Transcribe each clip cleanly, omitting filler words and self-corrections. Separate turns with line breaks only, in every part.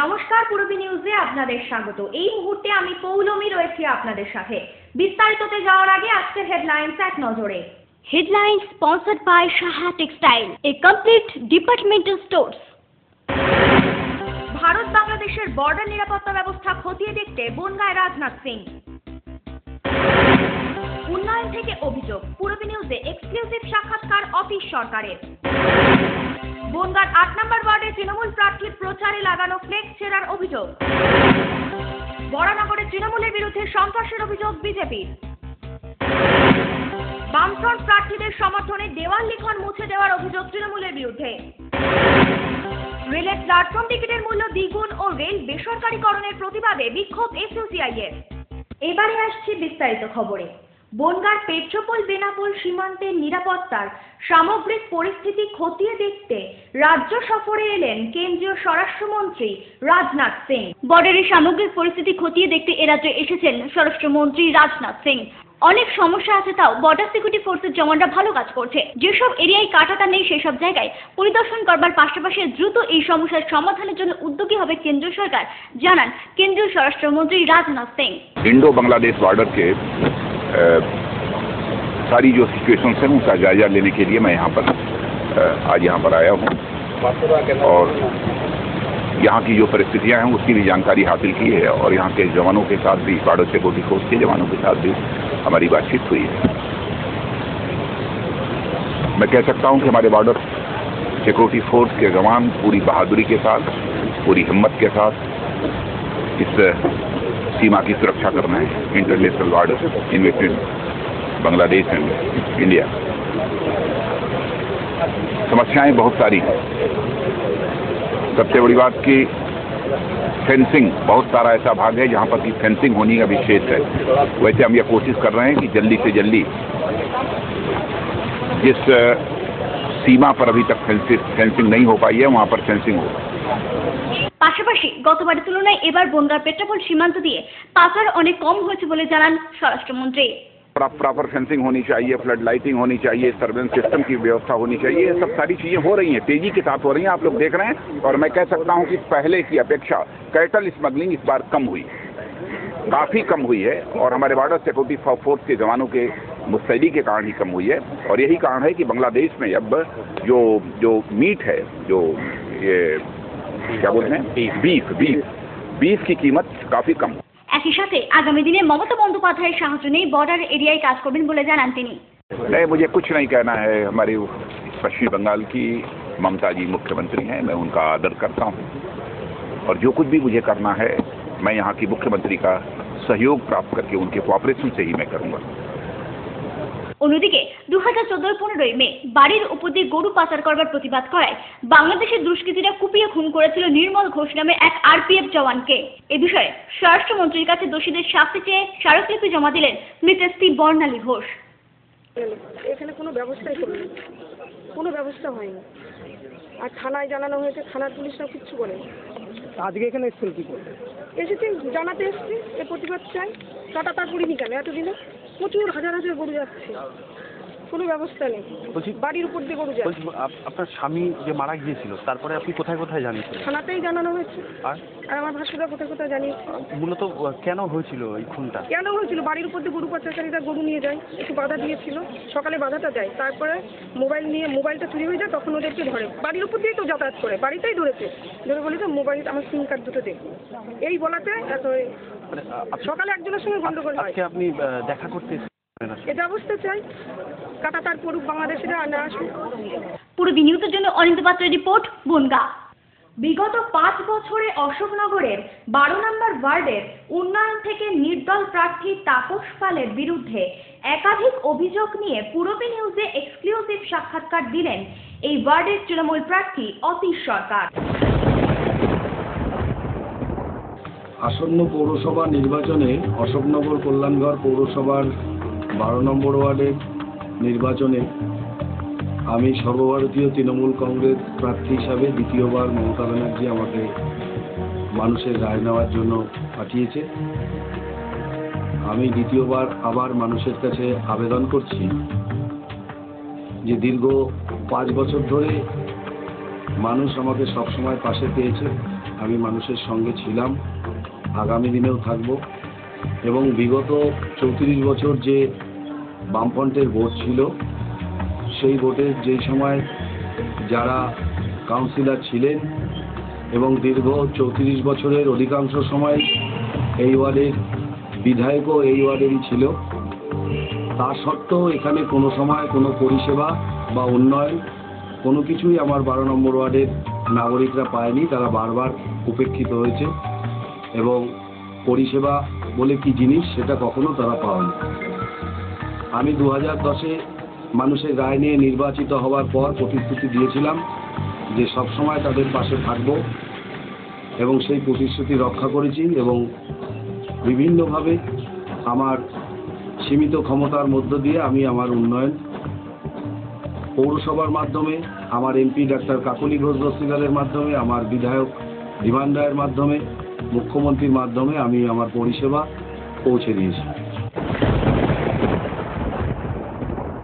নমস্কার, পূরবী নিউজে আপনাদের স্বাগত। এই মুহূর্তে আমি পৌলমী রয়েছি আপনাদের সাথে। বিস্তারিততে যাওয়ার আগে আজকের হেডলাইন্স এক নজরে। Headlines sponsored by Saha textile, a complete departmental stores. Bharat বাংলাদেশের বর্ডার নিরাপত্তা ব্যবস্থা খতিয়ে দেখতে বনগাঁয় রাজনাথ সিং। উন্নয়ন থেকে অভিযোগ, পূরবী নিউজে এক্সক্লুসিভ সাক্ষাৎকার অতীশ সরকারের। বনগাঁর ৮ নম্বর ওয়ার্ডে তৃণমূল প্রার্থীর প্রচারে লাগানো ফ্লেক্স ছেঁড়ার অভিযোগ। বরানগরে তৃণমূলের বিরুদ্ধে সন্ত্রাসের অভিযোগ বিজেপির। বামফ্রন্ট প্রার্থীদের সমর্থনে দেওয়াল লিখন মুছে দেওয়ার অভিযোগ তৃণমূলের বিরুদ্ধে। রেলের প্ল্যাটফর্ম টিকিটের মূল্য দ্বিগুণ ও রেল বেসরকারীকরণের প্রতিবাদে বিক্ষোভ এসইউসিআই-এর। এবারে আসছে বিস্তারিত খবরে। বনগাঁর পেট্রোপোল বেনাপোল সীমান্তের নিরাপত্তার সামগ্রিক পরিস্থিতি খতিয়ে দেখতে রাজ্য সফরে এলেন কেন্দ্রীয় স্বরাষ্ট্রমন্ত্রী রাজনাথ সিং। বর্ডারের সামগ্রিক পরিস্থিতি খতিয়ে দেখতে এ রাজ্যে এসেছেন স্বরাষ্ট্রমন্ত্রী রাজনাথ সিং। অনেক সমস্যা আছে, তাও বর্ডার সিকিউরিটি ফোর্সের জওয়ানরা ভালো কাজ করছে। যেসব এরিয়ায় কাঁটাটা নেই সেসব জায়গায় পরিদর্শন করবার পাশাপাশি দ্রুত এই সমস্যার সমাধানের জন্য উদ্যোগী হবে কেন্দ্রীয় সরকার, জানান কেন্দ্রীয় স্বরাষ্ট্রমন্ত্রী রাজনাথ সিং।
इंडो बांग्लादेश बॉर्डर के सारी जो सिचुएशंस हैं उनका जायजा लेने के लिए मैं आज यहाँ पर आया हूँ और यहाँ की जो परिस्थितियाँ हैं उसकी भी जानकारी हासिल की है और यहाँ के जवानों के साथ भी, बॉर्डर सिक्योरिटी फोर्स के जवानों के साथ भी हमारी बातचीत हुई है। मैं कह सकता हूँ कि हमारे बॉर्डर सिक्योरिटी फोर्स के जवान पूरी बहादुरी के साथ, पूरी हिम्मत के साथ इस सीमा की सुरक्षा करना है। International border in between Bangladesh and India. समस्याएं बहुत सारी हैं। सबसे बड़ी बात की फेंसिंग, बहुत सारा ऐसा भाग है जहां पर की फेंसिंग होनी अभी शेष है। वैसे हम ये कोशिश कर रहे हैं कि जल्दी से जल्दी जिस सीमा पर अभी तक फेंसिंग नहीं हो पाई है वहां पर फेंसिंग हो।
পাশাপাশি গতবারের তুলনায় এবার বনগাঁর পেট্রোপোল সীমান্ত দিয়ে পাচার অনেক কম হয়েছে বলে জানান স্বরাষ্ট্রমন্ত্রী।
प्रॉपर फेंसिंग होनी चाहिए, फ्लड लाइटिंग होनी चाहिए, सर्वेलेंस सिस्टम की व्यवस्था होनी चाहिए। ये सब सारी चीजें हो रही हैं, तेजी के साथ हो रही हैं, आप लोग देख रहे हैं। और मैं कह सकता हूं कि पहले की अपेक्षा कैटल स्मगलिंग इस बार कम हुई, काफी कम हुई है और हमारे बॉर्डर सिक्योरिटी फोर्स के जवानों के मुस्तैदी के कारण ही कम हुई है। और यही कारण है कि बांग्लादेश में अब जो मीट है, जो ये क्या बोलते हैं, बीफ की कीमत काफी कम।
একই সাথে আগামী দিনে মমতা বন্দ্যোপাধ্যায়ের সাহায্য নিয়ে বর্ডার এরিয়ায় কাজ করবেন বলে জানান তিনি।
नहीं, मुझे कुछ नहीं कहना है। हमारी पश्चिमी बंगाल की ममता जी मुख्यमंत्री हैं, मैं उनका आदर करता हूं और जो कुछ भी मुझे करना है मैं यहाँ की मुख्यमंत्री का सहयोग प्राप्त करके उनके कोऑपरेशन से ही मैं करूँगा।
অন্যদিকে 2014-15 মে বাড়ির উপর দিয়ে গরু পাচার করবার প্রতিবাদ করায় বাংলাদেশের দুষ্কৃতীরা কুপিয়ে খুন করেছিল নির্মল ঘোষ নামে এক আরপিএফ জওয়ানকে। এ বিষয়ে স্বরাষ্ট্রমন্ত্রীর কাছে দোষীদের শাস্তি চেয়ে স্মারকলিপি জমা দিলেন মৃতস্ত্রী বর্ণালী ঘোষ।
এখানে কোনো ব্যবস্থাই করলো, কোনো ব্যবস্থা হয়নি। আর থানায় জানানো হয়েছে, থানার পুলিশরা কিচ্ছু বলেনি। আজকে এখানে এসেছেন কি করে? এসেছি জানাতে এসেছি, এ প্রতিবাদ চাই। কাটা তার পড়িনি কেন এতদিনে? প্রচুর হাজার হাজার গরু যাচ্ছে, কোনো ব্যবস্থা নেই। বলছি বাড়ির উপর দিয়ে গরু যাচ্ছে।
আপনার স্বামী যে মারা গিয়েছিল তারপরে আপনি কোথায় কোথায় জানিয়েছেন?
থানাতেই জানানো হয়েছে আর আমার ভাসুরা কোথায় কোথায় জানিয়েছে।
মূলত কেন হয়েছিল এই খুনটা?
কেন হয়েছিল? বাড়ির উপর দিয়ে গরু পাচারকারীরা গরু নিয়ে যায়, একটু বাধা দিয়েছিল, সকালে বাধাটা দেয়, তারপরে মোবাইলটা চুরি হয়ে যায়, তখন ওদেরকে ধরে। বাড়ির উপর দিয়েই তো যাতায়াত করে, বাড়িতেই ধরেছে, ধরে বলেছে মোবাইল আমার সিম কার্ড দুটো দেখুন। এই বলাতে এত সকালে একজনের সঙ্গে গন্ডগোল হয়।
আজকে আপনি দেখা করতে
এটা অবস্থা চাই, কাটা তার পড়ুক, বাংলাদেশিরা না আসুক।
পূরবী নিউজের জন্য অনিন্দ পাত্রের রিপোর্ট, বনগাঁ। বিগত 5 বছরে অশোকনগরের 12 নম্বর ওয়ার্ডের উন্নয়ন থেকে নির্দল প্রার্থী তাপস পালের বিরুদ্ধে একাধিক অভিযোগ নিয়ে পূরবী নিউজে এক্সক্লুসিভ সাক্ষাৎকার দিলেন এই ওয়ার্ডের তৃণমূল প্রার্থী অতীশ সরকার।
আসন্ন পৌরসভা নির্বাচনে অশোকনগর কল্যাণগড় পৌরসভার 12 নম্বর ওয়ার্ডের নির্বাচনে আমি সর্বভারতীয় তৃণমূল কংগ্রেস প্রার্থী হিসাবে দ্বিতীয়বার মমতা ব্যানার্জি আমাকে মানুষের রায় নেওয়ার জন্য পাঠিয়েছে। আমি দ্বিতীয়বার আবার মানুষের কাছে আবেদন করছি যে দীর্ঘ 5 বছর ধরে মানুষ আমাকে সবসময় পাশে পেয়েছে, আমি মানুষের সঙ্গে ছিলাম, আগামী দিনেও থাকব। এবং বিগত 34 বছর যে বামফ্রন্টের ভোট ছিল, সেই ভোটের যেই সময় যারা কাউন্সিলর ছিলেন এবং দীর্ঘ 34 বছরের অধিকাংশ সময় এই ওয়ার্ডের বিধায়কও এই ওয়ার্ডেরই ছিল, তা সত্ত্বেও এখানে কোনো সময় কোনো পরিষেবা বা উন্নয়ন কোনো কিছুই আমার 12 নম্বর ওয়ার্ডের নাগরিকরা পায়নি। তারা বারবার উপেক্ষিত হয়েছে এবং পরিষেবা বলে কি জিনিস সেটা কখনো তারা পায়নি। আমি 2010-এ মানুষের রায় নিয়ে নির্বাচিত হওয়ার পর প্রতিশ্রুতি দিয়েছিলাম যে সবসময় তাদের পাশে থাকব এবং সেই প্রতিশ্রুতি রক্ষা করেছি এবং বিভিন্নভাবে আমার সীমিত ক্ষমতার মধ্য দিয়ে আমি আমার উন্নয়ন পৌরসভার মাধ্যমে, আমার এমপি ডাক্তার কাকলি ঘোষ দস্তিদারের মাধ্যমে, আমার বিধায়ক বিমান রায়ের মাধ্যমে, মুখ্যমন্ত্রীর মাধ্যমে আমি আমার পরিষেবা পৌঁছে দিয়েছি।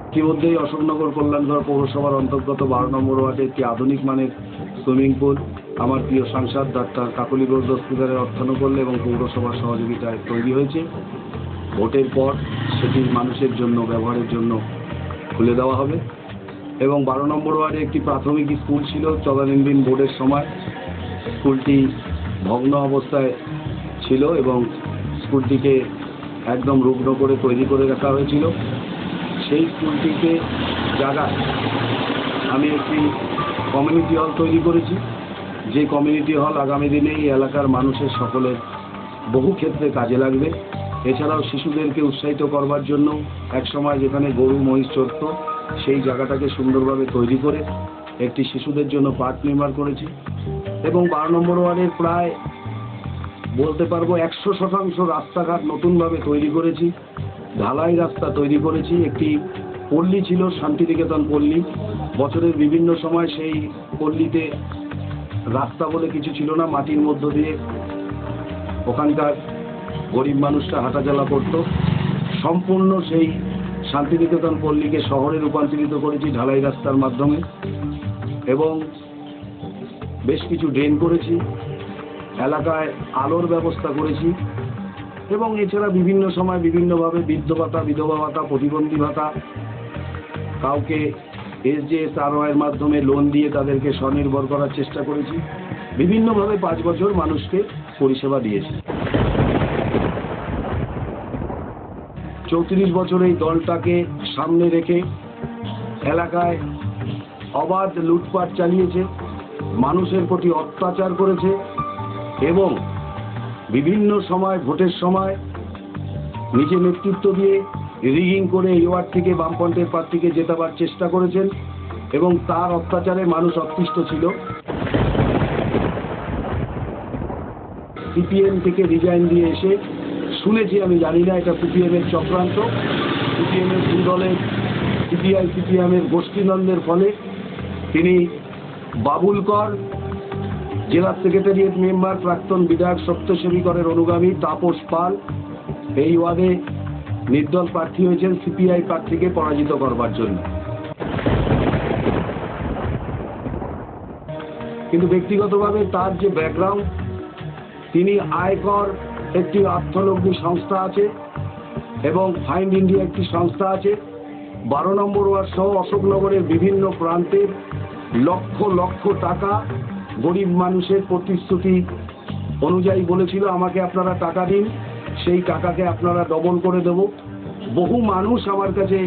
ইতিমধ্যেই অশোকনগর কল্যাণগড় পৌরসভার অন্তর্গত 12 নম্বর ওয়ার্ডে একটি আধুনিক মানের সুইমিং পুল আমার প্রিয় সাংসদ ডাক্তার কাকলি ঘোষ দস্তিদারের অর্থানুকূল্যে এবং পৌরসভার সহযোগিতায় তৈরি হয়েছে। ভোটের পর সেটি মানুষের জন্য ব্যবহারের জন্য খুলে দেওয়া হবে। এবং 12 নম্বর ওয়ার্ডে একটি প্রাথমিক স্কুল ছিল তদানীন্তন বোর্ডের সময়। স্কুলটি ভগ্ন অবস্থায় ছিল এবং স্কুলটিকে একদম রুগ্ন করে তৈরি করে রাখা হয়েছিল। সেই স্কুলটিকে জায়গায় আমি একটি কমিউনিটি হল তৈরি করেছি, যে কমিউনিটি হল আগামী দিনে এই এলাকার মানুষের সকলের বহু ক্ষেত্রে কাজে লাগবে। এছাড়াও শিশুদেরকে উৎসাহিত করবার জন্য একসময় যেখানে গরু মহিষ চড়ত সেই জায়গাটাকে সুন্দরভাবে তৈরি করে একটি শিশুদের জন্য পার্ক নির্মাণ করেছি। এবং 12 নম্বর ওয়ার্ডের প্রায় বলতে পারবো 100% রাস্তাঘাট নতুনভাবে তৈরি করেছি, ঢালাই রাস্তা তৈরি করেছি। একটি পল্লী ছিল শান্তিনিকেতন পল্লী, বছরের বিভিন্ন সময় সেই পল্লীতে রাস্তা বলে কিছু ছিল না, মাটির মধ্য দিয়ে ওখানকার গরিব মানুষরা হাঁটাচলা করত। সম্পূর্ণ সেই শান্তিনিকেতন পল্লীকে শহরে রূপান্তরিত করেছি ঢালাই রাস্তার মাধ্যমে এবং বেশ কিছু ড্রেন করেছি, এলাকায় আলোর ব্যবস্থা করেছি এবং এছাড়া বিভিন্ন সময় বিভিন্নভাবে বৃদ্ধ ভাতা, বিধবা ভাতা, প্রতিবন্ধী ভাতা, কাউকে SJSRY-এর মাধ্যমে লোন দিয়ে তাদেরকে স্বনির্ভর করার চেষ্টা করেছি। বিভিন্নভাবে 5 বছর মানুষকে পরিষেবা দিয়েছি। 34 বছর এই দলটাকে সামনে রেখে এলাকায় অবাধ লুটপাট চালিয়েছে, মানুষের প্রতি অত্যাচার করেছে এবং বিভিন্ন সময় ভোটের সময় নিজে নেতৃত্ব দিয়ে রিগিং করে এই ওয়ার্ড থেকে বামফ্রন্টের প্রার্থীকে জেতাবার চেষ্টা করেছেন এবং তার অত্যাচারে মানুষ অতিষ্ঠ ছিল। CPM থেকে রিজাইন দিয়ে এসে শুনেছি, আমি জানি না এটা CPM-এর চক্রান্ত, CPM-এর দুই দলের CPI CPM-এর গোষ্ঠীদ্বন্দ্বের ফলে তিনি বাবুল কর, জেলা সেক্রেটারিয়েট মেম্বার, প্রাক্তন বিধায়ক সত্যসেবী করের অনুগামী তাপস পাল এই ওয়ার্ডে নির্দল প্রার্থী হয়েছেন CPI প্রার্থীকে পরাজিত করবার জন্য। কিন্তু ব্যক্তিগতভাবে তার যে ব্যাকগ্রাউন্ড, তিনি আয়কর একটি অর্থলগ্নি সংস্থা আছে এবং ফাইন্ড ইন্ডিয়া একটি সংস্থা আছে। 12 নম্বর ওয়ার্ড সহ অশোকনগরের বিভিন্ন প্রান্তের লক্ষ লক্ষ টাকা গরিব মানুষের প্রতিশ্রুতি অনুযায়ী বলেছিল আমাকে আপনারা টাকা দিন, সেই টাকাকে আপনারা ডবল করে দেব। বহু মানুষ আমার কাছে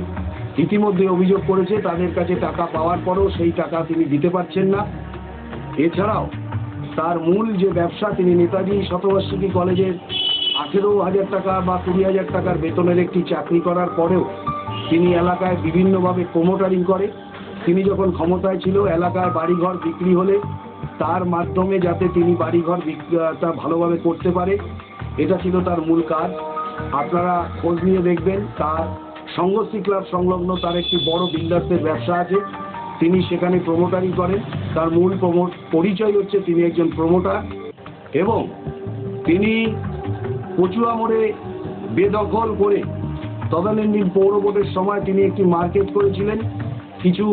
ইতিমধ্যে অভিযোগ করেছে তাদের কাছে টাকা পাওয়ার পরেও সেই টাকা তিনি দিতে পারছেন না। এছাড়াও তার মূল যে ব্যবসা, তিনি নেতাজি শতবার্ষিকী কলেজের 18,000 টাকা বা 20,000 টাকার বেতনের একটি চাকরি করার পরেও তিনি এলাকায় বিভিন্নভাবে প্রমোটারিং করে। তিনি যখন ক্ষমতায় ছিল এলাকায় বাড়িঘর বিক্রি হলে তার মাধ্যমে যাতে তিনি বাড়িঘর বিক্রিটা ভালোভাবে করতে পারে, এটা ছিল তার মূল কাজ। আপনারা খোঁজ নিয়ে দেখবেন তার সংঘশ্রী ক্লাব সংলগ্ন তার একটি বড় বিল্ডার্সের ব্যবসা আছে, তিনি সেখানে প্রমোটারি করেন। তার মূল পরিচয় হচ্ছে তিনি একজন প্রমোটার এবং তিনি কচুয়া মোড়ে বেদখল করে তদানীন্তন পৌর বোর্ডের সময় তিনি একটি মার্কেট করেছিলেন কিছু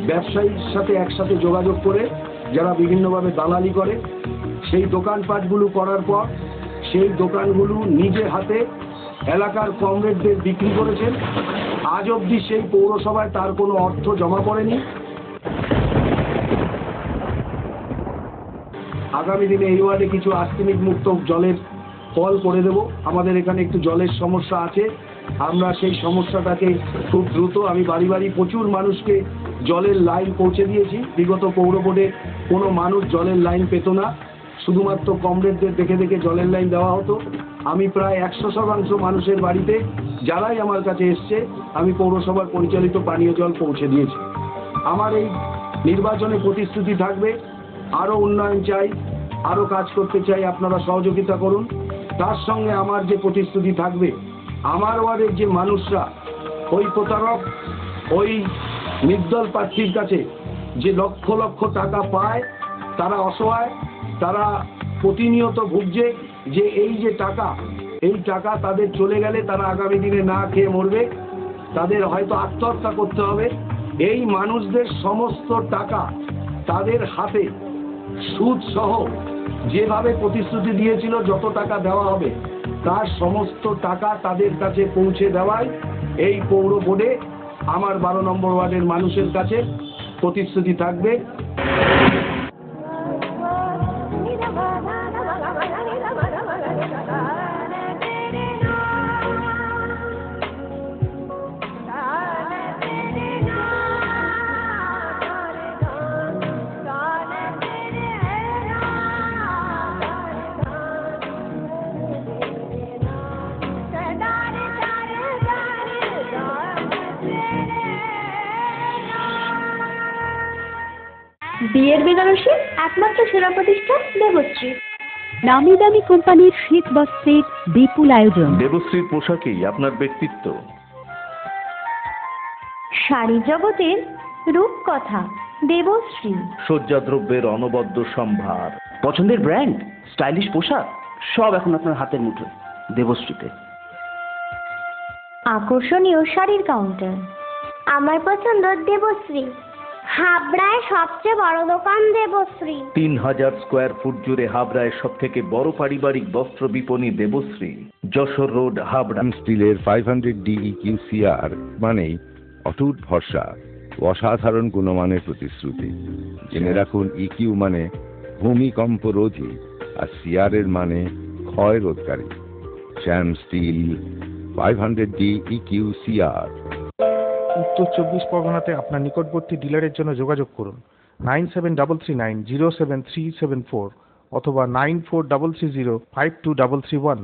ব্যবসায়ীর সাথে একসাথে যোগাযোগ করে যারা বিভিন্নভাবে দালালি করে। সেই দোকানপাটগুলো করার পর সেই দোকানগুলো নিজে হাতে এলাকার কমরেডদের বিক্রি করেছেন। আজ অবধি সেই পৌরসভায় তার কোনো অর্থ জমা পড়েনি। আগামী দিনে এই ওয়ার্ডে কিছু আর্সেনিক মুক্ত জলের কল করে দেব। আমাদের এখানে একটু জলের সমস্যা আছে, আমরা সেই সমস্যাটাকে খুব দ্রুত, আমি বাড়ি বাড়ি প্রচুর মানুষকে জলের লাইন পৌঁছে দিয়েছি। বিগত পৌর বোর্ডে কোনো মানুষ জলের লাইন পেত না, শুধুমাত্র কমরেডদের দেখে দেখে জলের লাইন দেওয়া হতো। আমি প্রায় 100% মানুষের বাড়িতে যারাই আমার কাছে এসছে আমি পৌরসভার পরিচালিত পানীয় জল পৌঁছে দিয়েছি। আমার এই নির্বাচনে প্রতিশ্রুতি থাকবে, আরও উন্নয়ন চাই, আরও কাজ করতে চাই, আপনারা সহযোগিতা করুন। তার সঙ্গে আমার যে প্রতিশ্রুতি থাকবে, আমার ওয়ার্ডের যে মানুষরা ওই প্রতারক, ওই নির্দল প্রার্থীর কাছে যে লক্ষ লক্ষ টাকা পায়, তারা অসহায়, তারা প্রতিনিয়ত ভুগছে যে এই যে টাকা, এই টাকা তাদের চলে গেলে তারা আগামী দিনে না খেয়ে মরবে, তাদের হয়তো আত্মহত্যা করতে হবে। এই মানুষদের সমস্ত টাকা তাদের হাতে সুদ সহ যেভাবে প্রতিশ্রুতি দিয়েছিল যত টাকা দেওয়া হবে তার সমস্ত টাকা তাদের কাছে পৌঁছে দেওয়াই এই পৌর বোর্ডে আমার 12 নম্বর ওয়ার্ডের মানুষের কাছে প্রতিশ্রুতি থাকবে।
বিয়ের বেনারসি একমাত্র সেরা প্রতিষ্ঠান দেবশ্রী। নামি দামি কোম্পানির শীত বস্ত্রের বিপুল আয়োজন।
দেবশ্রীর পোশাকেই আপনার ব্যক্তিত্ব।
শাড়ি জগতের রূপকথা দেবশ্রী।
সজ্জাদ্রব্যের অনবদ্য সম্ভার, পছন্দের ব্র্যান্ড, স্টাইলিশ পোশাক, সব এখন আপনার হাতের মুঠোয় দেবশ্রীতে।
আকর্ষণীয় শাড়ির কাউন্টার।
আমার পছন্দ দেবশ্রী। হাবড়ায় সবচেয়ে বড় দোকান দেবশ্রী।
3000 স্কোয়ার ফুট জুড়ে হাবড়ায় সব থেকে বড় পারিবারিক বস্ত্র বিপণী দেবশ্রী, যশোর রোড, হাবড়া।
স্টিলের 500D EQCR মানেই অটুট ভরসা, অসাধারণ গুণমানের প্রতিশ্রুতি। জেনে রাখুন, EQ মানে ভূমিকম্প রোধী আর CR এর মানে ক্ষয় রোধকারী। শ্যাম স্টিল 500D EQCR।
উত্তর 24 পরগনাতে আপনার নিকটবর্তী ডিলারের জন্য যোগাযোগ করুন 9733907374 অথবা 9433052331।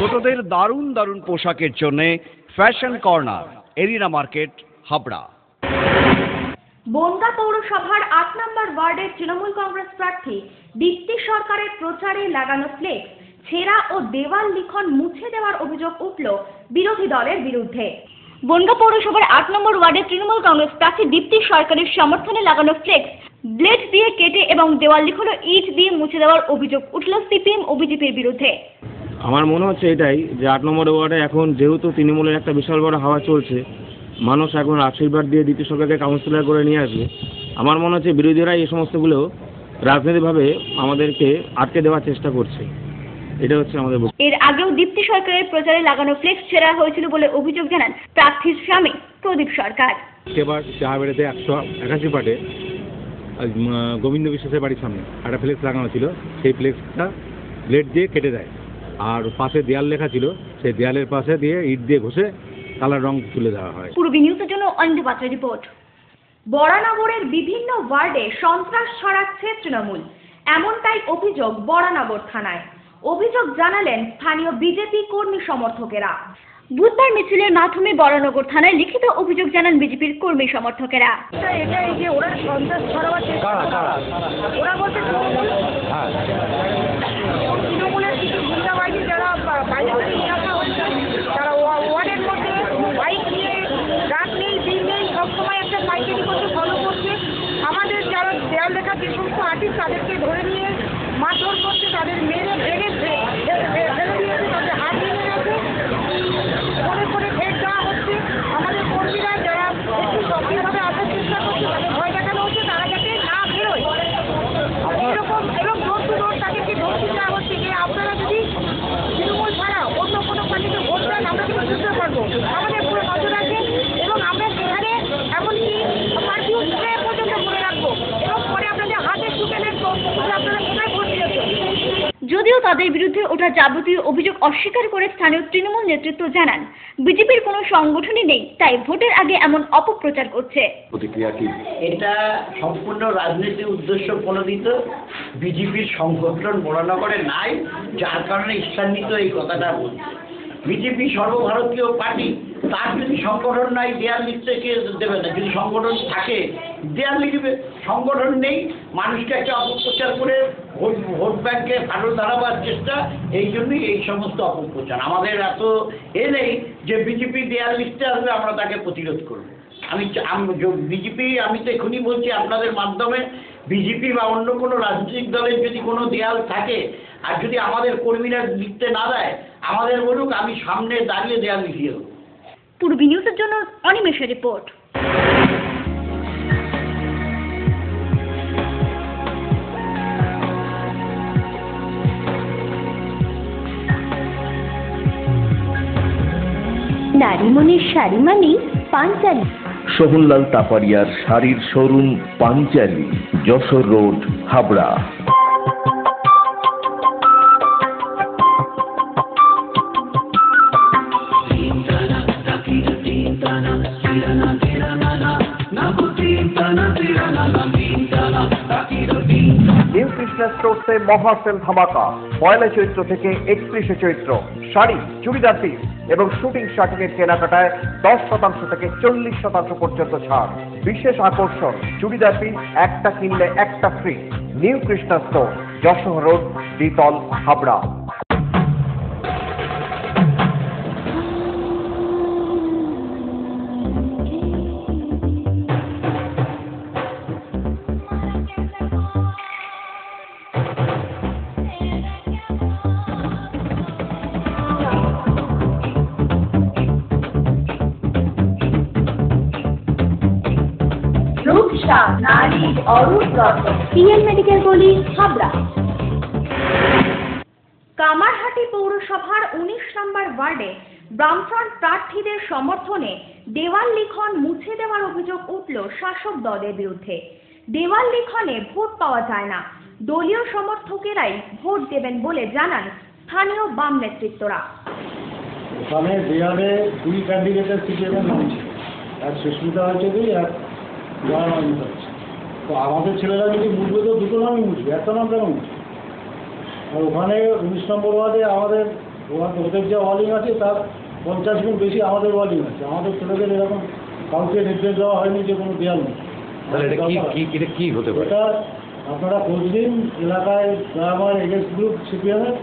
ছোটদের দারুণ দারুণ পোশাকের জন্য fashion corner, arena market, Habra.
Bongaon পৌরসভার 8 নম্বর ওয়ার্ডের তৃণমূল কংগ্রেস প্রার্থী দীপ্তি সরকারের প্রচারে লাগানো ফ্লেক্স ছেঁড়া ও দেওয়াল লিখন মুছে দেওয়ার অভিযোগ উঠল বিরোধী দলের বিরুদ্ধে। বনগাঁ পৌরসভার 8 নম্বর ওয়ার্ডের তৃণমূল কংগ্রেস প্রার্থী দীপ্তি সরকারের সমর্থনে লাগানো ফ্লেক্স ব্লেড দিয়ে কেটে এবং দেওয়াল লিখন ইট দিয়ে মুছে দেওয়ার অভিযোগ উঠল সিপিএম ও বিজেপির বিরুদ্ধে।
আমার মনে হচ্ছে এটাই যে 8 নম্বর ওয়ার্ডে এখন যেহেতু তৃণমূলের একটা বিশাল বড় হাওয়া চলছে, মানুষ এখন আশীর্বাদ দিয়ে দীপ্তি সরকারকে কাউন্সিলর করে নিয়ে আসবে। আমার মনে হচ্ছে বিরোধীরা এই সমস্তগুলো রাজনৈতিকভাবে আমাদেরকে আটকে দেওয়ার চেষ্টা করছে। এটা হচ্ছে আমাদের।
এর আগেও দীপ্তি সরকারের প্রচারে লাগানো ফ্লেক্স ছেঁড়া হয়েছিল বলে অভিযোগ জানান প্রার্থীর স্বামী প্রদীপ সরকার।
এবার চাহাবাড়িতে 181 পাটে গোবিন্দ বিশ্বাসের বাড়ির সামনে একটা ফ্লেক্স লাগানো ছিল, সেই ফ্লেক্সটা ব্লেড দিয়ে কেটে দেয়, আর পাশে দেয়াল লেখা ছিল, সেই দেয়ালের পাশে দিয়ে ইট দিয়ে ঘষে কালার রং তুলে দেওয়া হয়।
পূর্বী নিউজের জন্য অনিন্দ পাত্রের রিপোর্ট। বরানগরের বিভিন্ন ওয়ার্ডে সন্ত্রাস ছড়াচ্ছে তৃণমূল, এমনটাই অভিযোগ বরানগর থানায়। অভিযোগ জানালেন স্থানীয় বিজেপি কর্মী সমর্থকেরা। বুধবার মিছিলের মাধ্যমে বরানগর থানায় লিখিত অভিযোগ জানান বিজেপির কর্মী সমর্থকেরা।
এটাই যে ওরা সন্ত্রাস ছড়াবার চেষ্টা করছে। ওরা বলছে তৃণমূলের কিছু গুন্ডাবাহিনী যারা বাইরে থেকে নিয়ে আসা হচ্ছে, তারা ওয়ার্ডের মধ্যে বাইক নিয়ে রাত নেই দিন নেই
তাদের বিরুদ্ধে ওঠা যাবতীয় অভিযোগ অস্বীকার করে স্থানীয় তৃণমূল নেতৃত্ব জানান, বিজেপির কোনো সংগঠনই নেই, তাই ভোটের আগে এমন অপপ্রচার করছে।
প্রতিক্রিয়া কি?
এটা সম্পূর্ণ রাজনীতির উদ্দেশ্য প্রণোদিত। বিজেপির সংগঠন বরানগরে নাই, যার কারণে ঈর্ষান্বিত এই কথাটা বলছে। বিজেপি সর্বভারতীয় পার্টি, তার যদি সংগঠন নাই দেয়াল লিখতে কে দেবে না? যদি সংগঠন থাকে দেয়াল লিখবে, সংগঠন নেই, মানুষকে একটা অপপ্রচার করে ভোট ব্যাংকে ভালো দাঁড়াবার চেষ্টা, এই জন্যই এই সমস্ত অপপ্রচার। আমাদের এত নেই যে বিজেপি দেয়াল লিখতে আসবে আমরা তাকে প্রতিরোধ করব। বিজেপি, আমি তো এখনই বলছি আপনাদের মাধ্যমে, বিজেপি বা অন্য কোনো রাজনৈতিক দলের যদি কোনো দেয়াল থাকে আর যদি আমাদের কর্মীরা লিখতে না দেয়, আমাদের বলুক, আমি সামনে দাঁড়িয়ে দেয়াল লিখিয়ে দেবো।
পূর্বী নিউজের জন্য অনিমেষের রিপোর্ট। নারীমণির শাড়ি মানেই পাঞ্চালী।
সোহনলাল তাপারিয়ার শাড়ির showroom Panchali, Jessore road, Habra.
New Krishna স্টোরসে মহাসেল ধামাকা 1 চৈত্র থেকে 31 চৈত্র। শাড়ি, চুড়িদার পিস এবং শুটিং শার্টিং এর কেনাকাটায় 10% থেকে 40% পর্যন্ত ছাড়। বিশেষ আকর্ষণ, চুড়িদার পিস একটা কিনলে একটা free. New Krishna store, Jessore road, দ্বিতল, হাবড়া।
পিএল মেডিকেল গলি, হাবড়া।
কামারহাটি পৌরসভার 19 নম্বর ওয়ার্ডে বামফ্রন্ট প্রার্থীদের সমর্থনে দেওয়াল লিখন মুছে দেওয়ার অভিযোগ উঠল শাসক দলের বিরুদ্ধে। দেওয়াল লিখনে ভোট পাওয়া যায় না, দলীয় সমর্থকেরাই ভোট দেবেন বলে জানান স্থানীয় বাম নেতৃত্বরা।
ওখানে দেয়ালে 2 ক্যান্ডিডেটের সিপিএমের নাম ছিল, এক সুস্মিতা হয়েছে, এক জয়মানিত হচ্ছে। তো আমাদের ছেলেরা যদি মুছবে তো দুটো নামই মুছবে, একটা নাম কেন মুছবে? আর ওখানে 19 নম্বর ওয়ার্ডে আমাদের ওদের যে ওয়ালিং আছে তার 50 গুণ বেশি আমাদের ওয়ালিং আছে। আমাদের ছেলেদের এরকম কাউকে নির্দেশ দেওয়া হয়নি যে কোনো দেয়াল নেই।
এটা কি হতে পারে?
এটা আপনারা খোঁজ দিন, এলাকায় আমার এগেন্স্ট গ্রুপ সিপিএমের,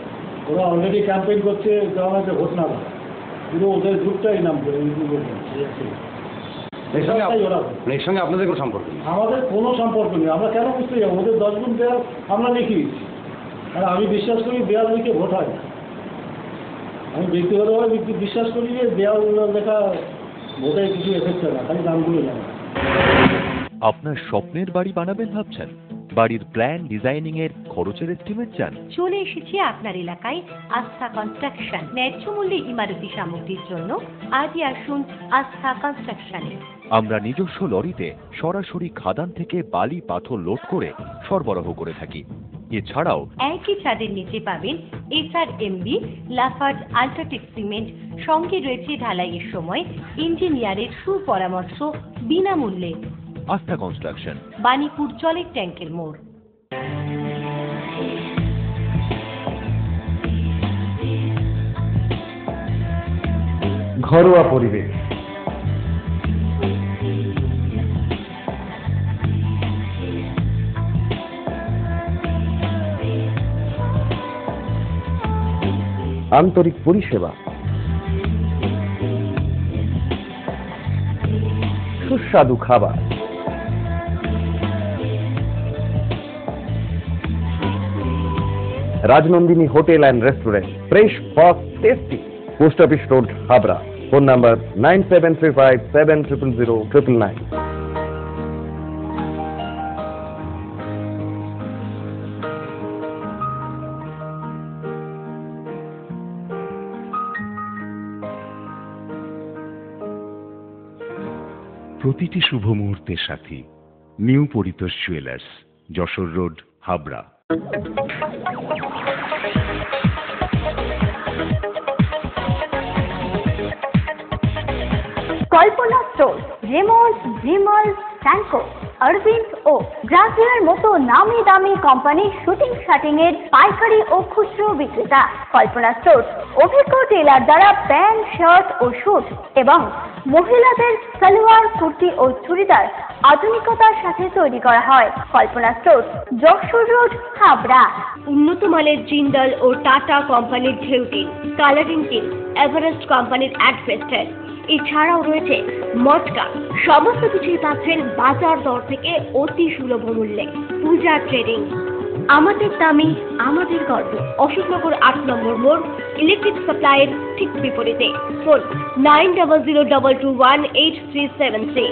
ওরা অলরেডি ক্যাম্পেইন করছে আমাকে ভোট না দেয়, পুরো ওদের গ্রুপটাই নাম করে
এর সঙ্গে আপনাদের কোনো সম্পর্ক নেই?
আমাদের কোনো সম্পর্ক নেই। আমরা কেন বুঝতে যাবো? ওদের 10 গুণ দেয়াল আমরা লিখি দিচ্ছি। আর আমি বিশ্বাস করি দেয়াল লিখে ভোট হয় না। আমি ব্যক্তিগতভাবে বিশ্বাস করি যে দেয়াল লেখা ভোটে কিছু এফেক্ট হয় না, খালি নামগুলো জানা।
আপনার স্বপ্নের বাড়ি বানাবেন ভাবছেন? বাড়ির প্ল্যান ডিজাইনিং এর খরচের এস্টিমেট চান?
চলে এসেছি আপনার এলাকায় আস্থা কনস্ট্রাকশন। ন্যায্য মূল্যে ইমারতি সামগ্রীর জন্য আজই আসুন আস্থা কনস্ট্রাকশনে।
আমরা নিজস্ব লরিতে সরাসরি খাদান থেকে বালি পাথর লোড করে সরবরাহ করে থাকি। এছাড়াও
একই ছাদের নিচে পাবেন SRMB, লাফার্জ, আল্ট্রাটেক সিমেন্ট, সঙ্গে রয়েছে ঢালাইয়ের সময় ইঞ্জিনিয়ারের সুপরামর্শ বিনামূল্যে।
আস্থা কনস্ট্রাকশন,
বাণীপুর জলের ট্যাঙ্কের মোড়।
ঘরোয়া পরিবেশ, আন্তরিক পরিষেবা, সুস্বাদু খাবার, Rajnandini hotel and restaurant, fresh, fast, tasty. Post office road, Habra. Phone number 9735700999।
প্রতিটি শুভ মুহূর্তের সাথী new Paritosh jewellers, Jessore road, Habra.
Kalpana store, Raymonds, Vimal, Franco, Arvind ও গ্রাসিয়ার মতো নামি দামি কোম্পানির শুটিং শাটিং এর পাইকারি ও খুচরো বিক্রেতা। কল্পনা স্টোর অভিজ্ঞ টেলার দ্বারা প্যান্ট, শার্ট ও স্যুট এবং মহিলাদের সালোয়ার, কুর্তি ও চুড়িদার আধুনিকতার সাথে তৈরি করা হয়। কল্পনা স্টোর, যশোর রোড, হাবড়া।
উন্নত মানের জিন্দাল ও টাটা কোম্পানির ঢেউ টিন, কালারিং টিন, এভারেস্ট কোম্পানির অ্যাডভেস্টার, এছাড়াও রয়েছে মটকা। সমস্ত কিছুই পাচ্ছেন বাজার দর থেকে অতি সুলভ মূল্যে। পূজা ট্রেডিং, আমাদের দামি আমাদের গর্ব। অশোকনগর 8 নম্বর মোড়, ইলেকট্রিক সাপ্লাইয়ের ঠিক বিপরীতে। ফোন 9002218373।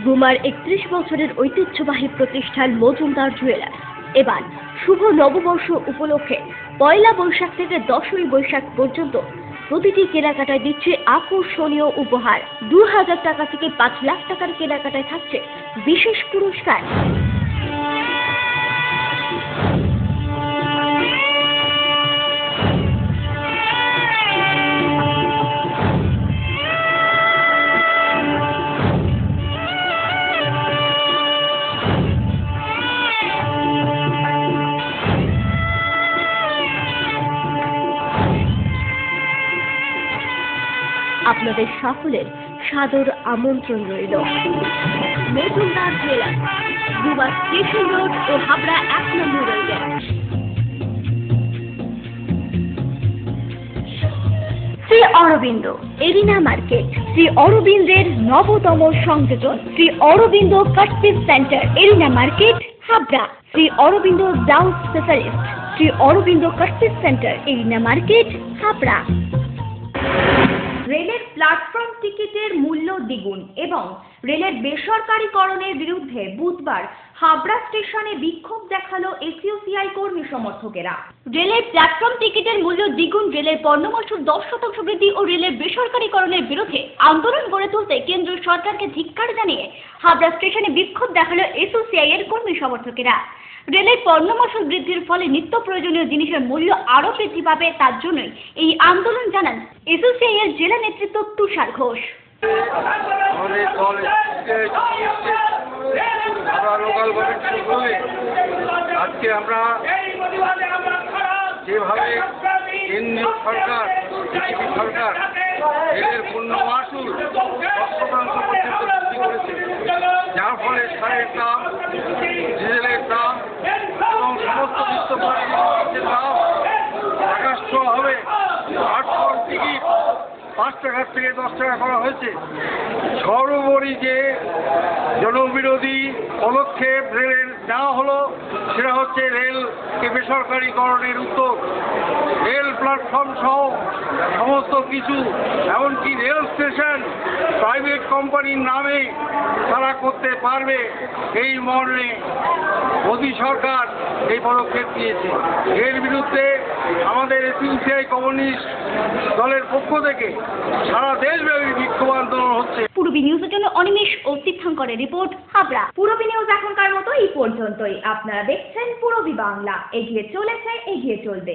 গুমার 31 বছরের ঐতিহ্যবাহী প্রতিষ্ঠান মজুমদার জুয়েলার্স এবার শুভ নববর্ষ উপলক্ষে 1 বৈশাখ থেকে 10ই বৈশাখ পর্যন্ত প্রতিটি কেনাকাটায় দিচ্ছে আকর্ষণীয় উপহার। 2000 টাকা থেকে 5 লাখ টাকার কেনাকাটায় থাকছে বিশেষ পুরস্কার। আপনাদের সকলের সাদর আমন্ত্রণ রইল। Majumdar jewellers, Guma station road ও হাবড়া 1 নম্বর রইল। শ্রী অরবিন্দ এরিনা মার্কেট, শ্রী অরবিন্দের নবতম সংযোজন, Shri Aurobindo cut piece centre, arena market, Habra. Shri Aurobindo blouse specialist, Shri Aurobindo cut piece centre, arena market, Habra. রেলের প্ল্যাটফর্ম টিকিটের মূল্য দ্বিগুণ এবং রেলের বেসরকারীকরণের বিরুদ্ধে বুধবার হাবড়া স্টেশনে বিক্ষোভ দেখালো এসইউসিআই কর্মী সমর্থকেরা। রেলের প্ল্যাটফর্ম টিকিটের মূল্য দ্বিগুণ, রেলের পণ্যমূল্যের 10% বৃদ্ধি ও রেলের বেসরকারীকরণের বিরুদ্ধে আন্দোলন গড়ে তুলতে কেন্দ্র সরকারকে ধিক্কার জানিয়ে হাবড়া স্টেশনে বিক্ষোভ দেখালো এসইউসিআই এর কর্মী সমর্থকেরা। রেলের পণ্যমূল্য বৃদ্ধির ফলে নিত্য প্রয়োজনীয় জিনিসের মূল্য আরও বৃদ্ধি পাবে, তার জন্যই এই আন্দোলন জানান এসইউসিআই এর জেলা নেতৃত্ব তুষার ঘোষ।
আজকে আমরা যেভাবে কেন্দ্রীয় সরকার, বিজেপি সরকার রেলের পণ্য মাশুল 10% পর্যন্ত বৃদ্ধি করেছে, যার ফলে সারের দাম, ডিজেলের দাম এবং সমস্ত নিত্যপ্রয়োজনীয় দাম আকাশ ছোঁয়া হবে। প্ল্যাটফর্ম টিকিট 5 টাকার থেকে 10 টাকা করা হয়েছে। সর্বোপরি যে জনবিরোধী পদক্ষেপ রেলের নেওয়া হলো সেটা হচ্ছে রেলকে বেসরকারীকরণের উদ্যোগ। রেল প্ল্যাটফর্ম সহ সমস্ত কিছু, এমনকি রেল স্টেশন প্রাইভেট কোম্পানির নামে তারা করতে পারবে, এই মর্মে মোদী সরকার এই পদক্ষেপ নিয়েছে। এর বিরুদ্ধে আমাদের এসইউসিআই কমিউনিস্ট দলের পক্ষ থেকে সারা দেশব্যাপী বিক্ষোভ আন্দোলন হচ্ছে।
পূর্বী নিউজের জন্য অনিমেষ ও তীর্থঙ্করের রিপোর্ট, হাবড়া।
পূর্বী নিউজ এখনকার মতো এই পর্যন্তই। আপনারা দেখছেন পূর্বী বাংলা, এগিয়ে চলেছে, এগিয়ে চলবে।